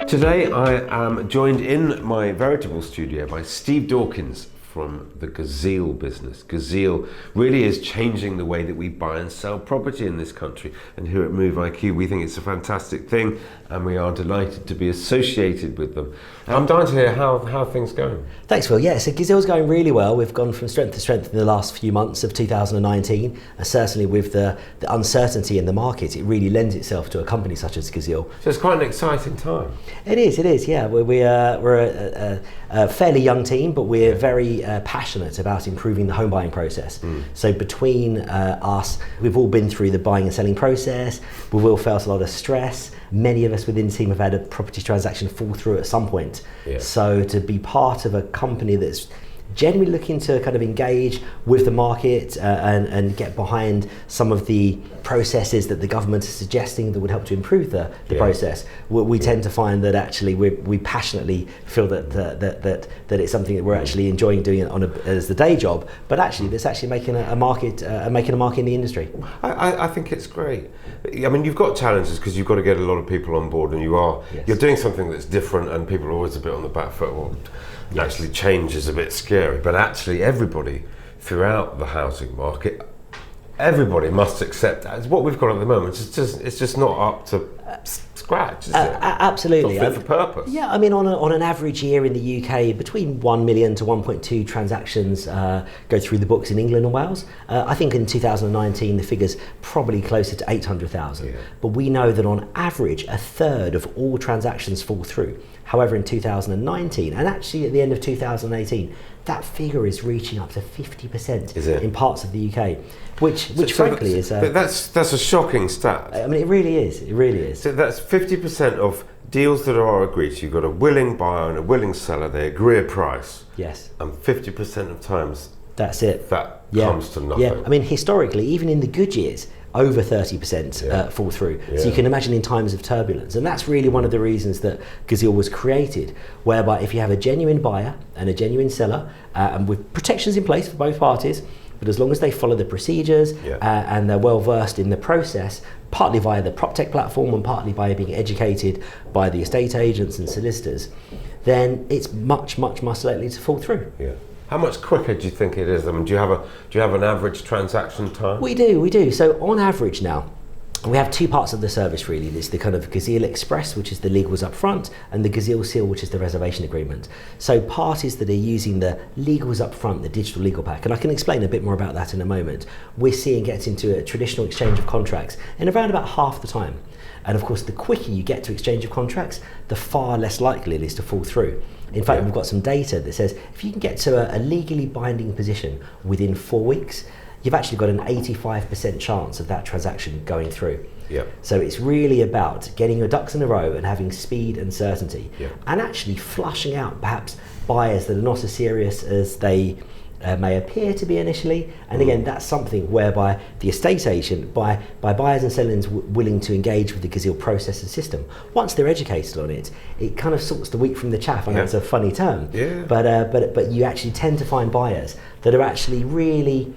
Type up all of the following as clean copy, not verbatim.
Today I am joined in my veritable studio by Steve Dawkins from the Gazeal business. Gazeal really is changing the way that we buy and sell property in this country, and here at Move IQ we think it's a fantastic thing and we are delighted to be associated with them. I'm dying to hear how things going. Thanks, Phil. Yeah, so Gazeal's going really well. We've gone from strength to strength in the last few months of 2019, and certainly with the uncertainty in the market, it really lends itself to a company such as Gazeal. So it's quite an exciting time. It is, yeah. We're a fairly young team, but we're very passionate about improving the home buying process. So between us, we've all been through the buying and selling process. We've all felt a lot of stress. Many of us within the team have had a property transaction fall through at some point. Yeah. So to be part of a company that's generally looking to kind of engage with the market and get behind some of the processes that the government is suggesting that would help to improve the process, we tend to find that actually we passionately feel that it's something that we're actually enjoying doing it as the day job, but actually that's actually making a mark in the industry. I think it's great. I mean, you've got challenges because you've got to get a lot of people on board, and you're doing something that's different, and people are always a bit on the back foot. Well, actually change is a bit scary, but actually everybody throughout the housing market, everybody must accept that. What we've got at the moment, it's just not up to scratch, is it? Absolutely. Not fit for purpose. Yeah, I mean, on an average year in the UK, between 1 million to 1.2 transactions go through the books in England and Wales. I think in 2019 the figure's probably closer to 800,000. But we know that on average a third of all transactions fall through. However, in 2019, and actually at the end of 2018, that figure is reaching up to 50% in parts of the UK, which frankly is... But that's a shocking stat. I mean, it really is. So that's 50% of deals that are agreed. So you've got a willing buyer and a willing seller, they agree a price. Yes. And 50% of times... That's it. That comes to nothing. Yeah, I mean, historically, even in the good years, over 30% fall through. So you can imagine in times of turbulence. And that's really one of the reasons that Gazeal was created, whereby if you have a genuine buyer and a genuine seller, and with protections in place for both parties, but as long as they follow the procedures and they're well versed in the process, partly via the Proptech platform and partly by being educated by the estate agents and solicitors, then it's much less likely to fall through. Yeah. How much quicker do you think it is? I mean, do you have an average transaction time? We do. So on average now, we have two parts of the service really. There's the kind of Gazeal Express, which is the legals up front, and the Gazeal Seal, which is the reservation agreement. So parties that are using the legals up front, the digital legal pack, and I can explain a bit more about that in a moment, we're seeing get into a traditional exchange of contracts in around about half the time. And of course, the quicker you get to exchange of contracts, the far less likely it is to fall through. In fact, we've got some data that says if you can get to a legally binding position within 4 weeks, you've actually got an 85% chance of that transaction going through. So it's really about getting your ducks in a row and having speed and certainty, and actually flushing out perhaps buyers that are not as serious as they may appear to be initially. And again, that's something whereby the estate agent, by buyers and sellers willing to engage with the Gazeal process and system, once they're educated on it, it kind of sorts the wheat from the chaff. I know it's a funny term, but you actually tend to find buyers that are actually really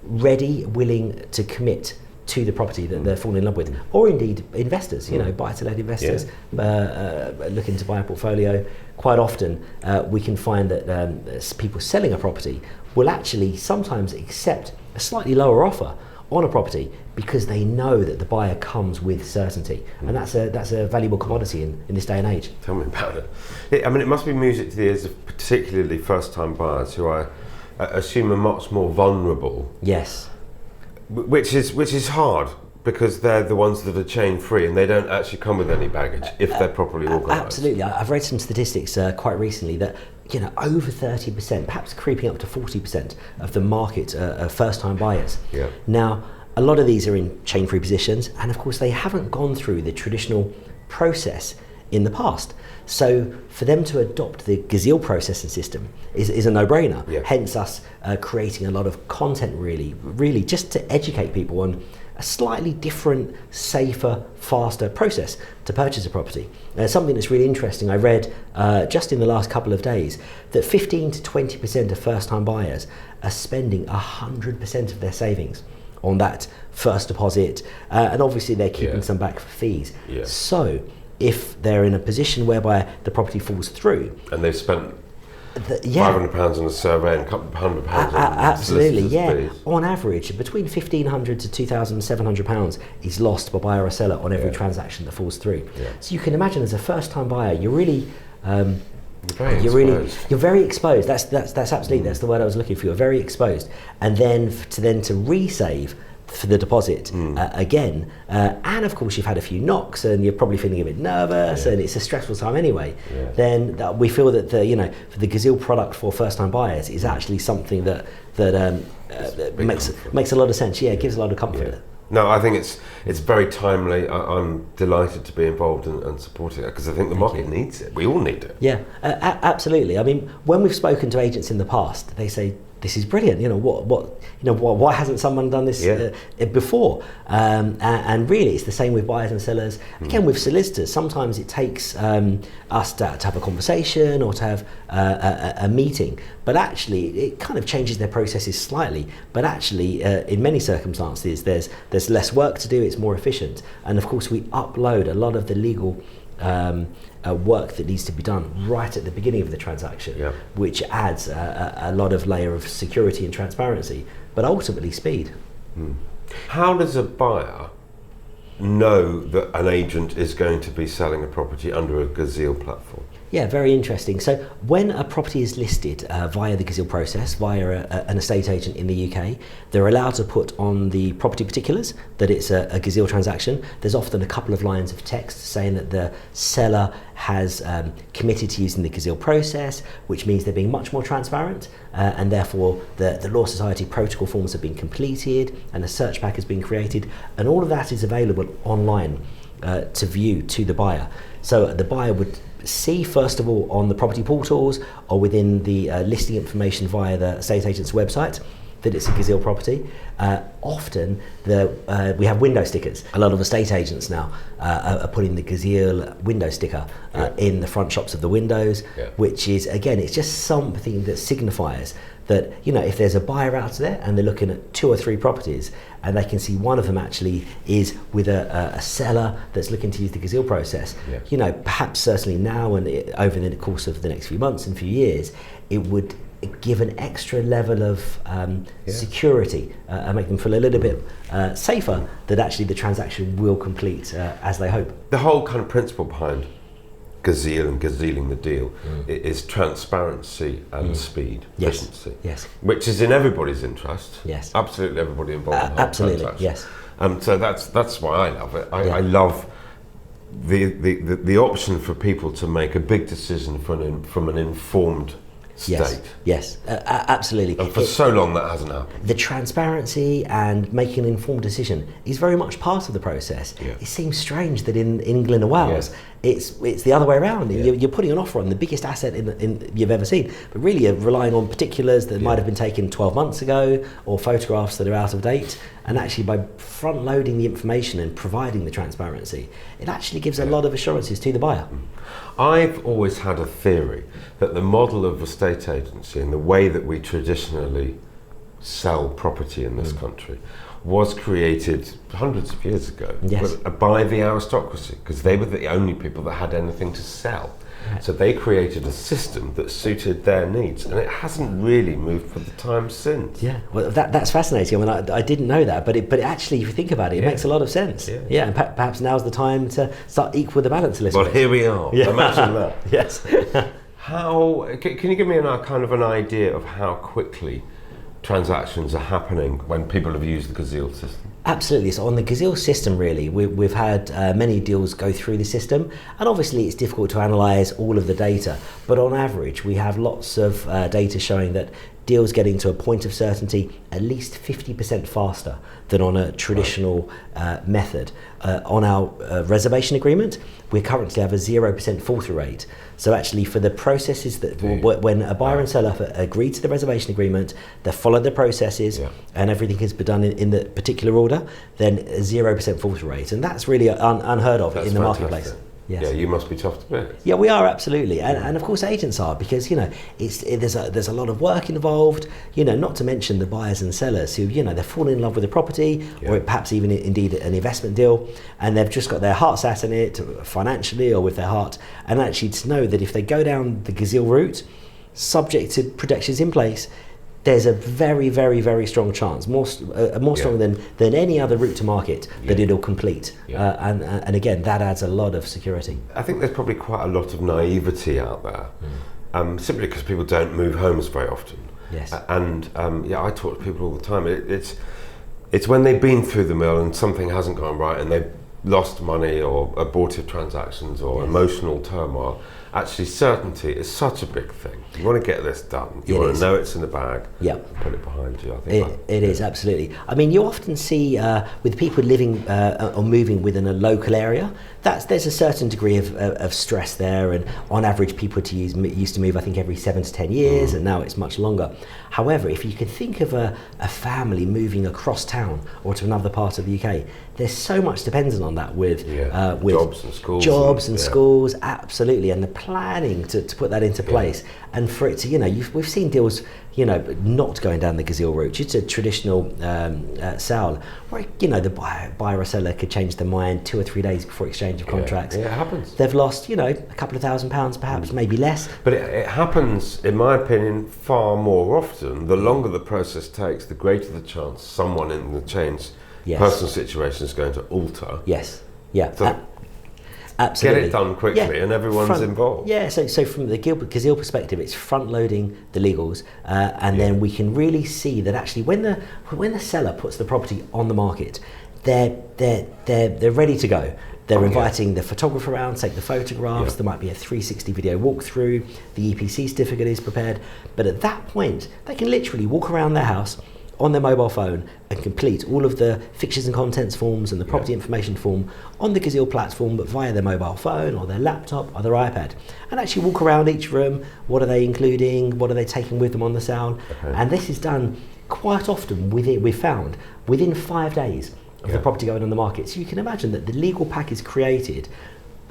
ready, willing to commit to the property that they're falling in love with, or indeed investors, buy-to-let investors looking to buy a portfolio. Quite often we can find that people selling a property will actually sometimes accept a slightly lower offer on a property because they know that the buyer comes with certainty, and that's a valuable commodity in this day and age. Tell me about it. I mean, it must be music to the ears of particularly first-time buyers who I assume are much more vulnerable. Yes. Which is hard, because they're the ones that are chain free and they don't actually come with any baggage if they're properly organised. Absolutely. I've read some statistics quite recently that over 30%, perhaps creeping up to 40% of the market are first-time buyers. Now, a lot of these are in chain free positions, and of course they haven't gone through the traditional process in the past. So for them to adopt the Gazeal process and system is a no-brainer. Hence us creating a lot of content really just to educate people on a slightly different, safer, faster process to purchase a property. Something that's really interesting, I read just in the last couple of days that 15 to 20% of first-time buyers are spending 100% of their savings on that first deposit, and obviously they're keeping some back for fees. So if they're in a position whereby the property falls through. And they've spent £500 on a survey and a couple of £100 on absolutely, fees. On average, between £1,500 to £2,700 is lost by buyer or seller on every transaction that falls through. Yeah. So you can imagine, as a first-time buyer, you're really You're very exposed. That's absolutely that's the word I was looking for. You're very exposed, and then to resave for the deposit again, and of course you've had a few knocks and you're probably feeling a bit nervous, and it's a stressful time anyway. Then we feel that for the Gazeal product for first-time buyers is actually something that makes a lot of sense. Yeah, it gives a lot of comfort. Yeah. No, I think it's very timely. I'm delighted to be involved and supporting it, because I think the market needs it. We all need it. Yeah, absolutely. I mean, when we've spoken to agents in the past, they say, this is brilliant. Why hasn't someone done this before? And really, it's the same with buyers and sellers. Again, with solicitors, sometimes it takes us to have a conversation or to have a meeting. But actually, it kind of changes their processes slightly. But actually, in many circumstances, there's less work to do. It's more efficient. And of course, we upload a lot of the legal work that needs to be done right at the beginning of the transaction, which adds a lot of layer of security and transparency, but ultimately speed. How does a buyer know that an agent is going to be selling a property under a Gazeal platform? Yeah, very interesting. So when a property is listed via the Gazeal process, via an estate agent in the UK, they're allowed to put on the property particulars that it's a Gazeal transaction. There's often a couple of lines of text saying that the seller has committed to using the Gazeal process, which means they're being much more transparent, and therefore the Law Society protocol forms have been completed and a search pack has been created, and all of that is available online to view to the buyer. So the buyer would see, first of all, on the property portals or within the listing information via the estate agent's website, that it's a Gazeal property. Often we have window stickers. A lot of estate agents now are putting the Gazeal window sticker in the front shops of the windows, which is, again, it's just something that signifies that, if there's a buyer out there and they're looking at 2 or 3 properties and they can see one of them actually is with a seller that's looking to use the Gazeal process, perhaps certainly now and over the course of the next few months and few years, it would give an extra level of security and make them feel a little bit safer that actually the transaction will complete as they hope. The whole kind of principle behind Gazeal and Gazealing the deal is transparency and speed, efficiency, which is in everybody's interest. Absolutely, everybody involved in the whole transaction. So that's why I love it. I love the option for people to make a big decision from an informed state. Absolutely. And for so long that hasn't happened. The transparency and making an informed decision is very much part of the process. It seems strange that in England and Wales it's the other way around. You're putting an offer on the biggest asset you've ever seen, but really you're relying on particulars that might have been taken 12 months ago or photographs that are out of date. And actually, by front loading the information and providing the transparency, it actually gives a lot of assurances to the buyer. I've always had a theory that the model of estate agency and the way that we traditionally sell property in this country was created hundreds of years ago by the aristocracy, because they were the only people that had anything to sell. So they created a system that suited their needs, and it hasn't really moved with the times since. Well, that's fascinating. I mean, I didn't know that, but it actually, if you think about it, it makes a lot of sense. And perhaps now's the time to start equal the balance a little bit. Well, here we are. Imagine that. How can you give me kind of an idea of how quickly transactions are happening when people have used the Gazeal system? Absolutely. So on the Gazeal system, really, we've had many deals go through the system, and obviously it's difficult to analyse all of the data, but on average we have lots of data showing that deals getting to a point of certainty at least 50% faster than on a traditional method. On our reservation agreement, we currently have a 0% fall-through rate. So actually, for the processes that when a buyer and seller agree to the reservation agreement, they follow the processes and everything has been done in the particular order, then a 0% fall-through rate. And that's really unheard of in the marketplace. Yes. Yeah, you must be tough to beat. Yeah, we are, absolutely, and of course agents are, because there's a lot of work involved. Not to mention the buyers and sellers who they're falling in love with the property, or perhaps even indeed an investment deal, and they've just got their heart set in it financially or with their heart, and actually to know that if they go down the Gazeal route, subject to protections in place, there's a very, very, very strong chance, more strong than any other route to market, that it'll complete. And again, that adds a lot of security. I think there's probably quite a lot of naivety out there, simply because people don't move homes very often. Yes. And I talk to people all the time. It's when they've been through the mill and something hasn't gone right and they've lost money or abortive transactions or emotional turmoil. Actually, certainty is such a big thing. You want to get this done. You want to know it's in the bag. Yeah. Put it behind you. I think it is, absolutely. I mean, you often see with people living or moving within a local area, there's a certain degree of stress there, and on average people used to move, I think, every 7 to 10 years, and now it's much longer. However, if you could think of a family moving across town or to another part of the UK, there's so much dependent on that with jobs and schools. Jobs and schools, absolutely, and the planning to put that into place, and for it to, we've seen deals, not going down the Gazeal route, just a traditional sale, where the buyer or seller could change their mind 2 or 3 days before exchange of contracts. Yeah, it happens. They've lost, a couple of £1,000s, perhaps, maybe less. But it happens, in my opinion, far more often. The longer the process takes, the greater the chance someone in the personal situation is going to alter. Yes. Yeah. So absolutely. Get it done quickly, and everyone's involved. Yeah, so from the Gazeal perspective, it's front-loading the legals, and then we can really see that actually when the seller puts the property on the market, they're ready to go. They're inviting the photographer around, take the photographs. There might be a 360 video walkthrough. The EPC certificate is prepared, but at that point, they can literally walk around their house on their mobile phone and complete all of the fixtures and contents forms and the property information form on the Gazeal platform, but via their mobile phone or their laptop or their iPad, and actually walk around each room. What are they including? What are they taking with them on the sale? And this is done quite often we've found within 5 days of the property going on the market. So you can imagine that the legal pack is created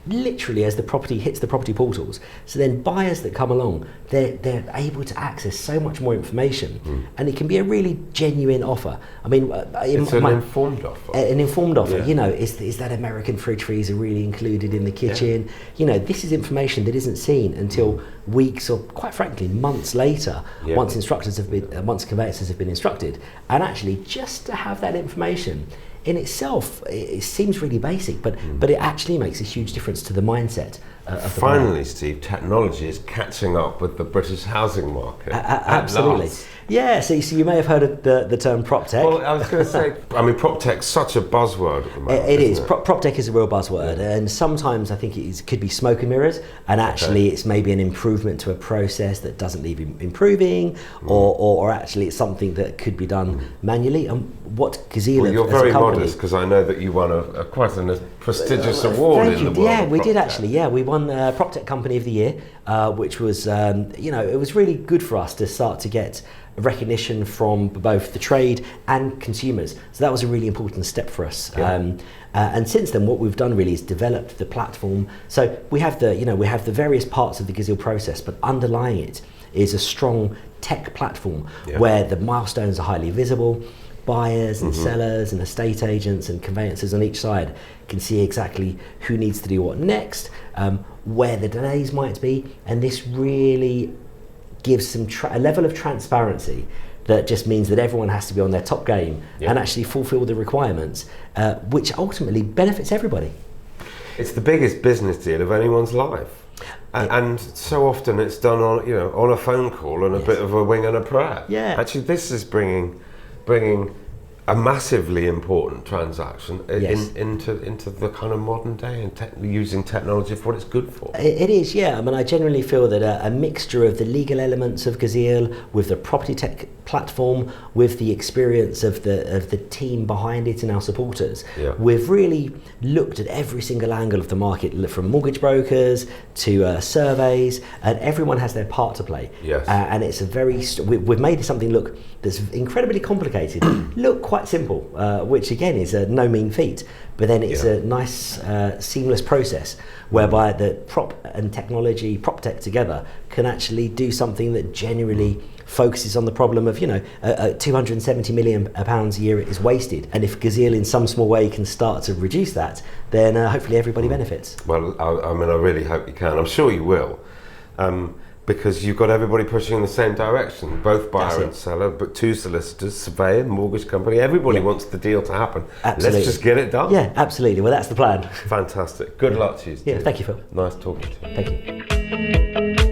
literally as the property hits the property portals. So then buyers that come along, they're able to access so much more information, and it can be a really genuine offer. I mean, it's an informed offer. An informed offer. Is that American fridge freezer really included in the kitchen? This is information that isn't seen until weeks or, quite frankly, months later, once conveyancers have been instructed. And actually, just to have that information in itself, it seems really basic, but it actually makes a huge difference to the mindset of the Finally, buyer. Steve, technology is catching up with the British housing market. Absolutely. Yeah, so you may have heard of the term Proptech. Well, I was going to say, Proptech's such a buzzword at the moment. It is. Proptech is a real buzzword, and sometimes I think it could be smoke and mirrors, and actually it's maybe an improvement to a process that doesn't need improving, or actually it's something that could be done manually. And what Gazeal, you're as very a company, modest, because I know that you won a quite a prestigious award in the world. Yeah, we Proptech. did actually. Yeah, we won Proptech Company of the Year, which was it was really good for us to start to get recognition from both the trade and consumers. So that was a really important step for us. And since then, what we've done really is developed the platform. So we have the various parts of the Gazeal process, but underlying it is a strong tech platform where the milestones are highly visible. Buyers and sellers and estate agents and conveyancers on each side can see exactly who needs to do what next, where the delays might be, and this really gives a level of transparency that just means that everyone has to be on their top game and actually fulfill the requirements, which ultimately benefits everybody. It's the biggest business deal of anyone's life. And so often it's done on a phone call and a bit of a wing and a prayer. Yeah. Actually, this is bringing a massively important transaction into the kind of modern day, and using technology for what it's good for. It is, yeah. I mean, I generally feel that a mixture of the legal elements of Gazeal with the property tech platform, with the experience of the team behind it and our supporters, we've really looked at every single angle of the market, from mortgage brokers to surveys, and everyone has their part to play. Yes. And it's we've made something look that's incredibly complicated look quite simple, which again is a no mean feat. But then it's a nice, seamless process whereby the prop and technology, Proptech together, can actually do something that genuinely focuses on the problem of, 270 million pounds a year is wasted. And if Gazeal in some small way can start to reduce that, then hopefully everybody benefits. Well, I really hope you can. I'm sure you will. Because you've got everybody pushing in the same direction, both buyer and seller, but two solicitors, surveyor, mortgage company, everybody wants the deal to happen. Absolutely. Let's just get it done. Yeah, absolutely. Well, that's the plan. Fantastic. Good luck to you, Steve. Yeah, thank you, Phil. Nice talking to you. Thank you.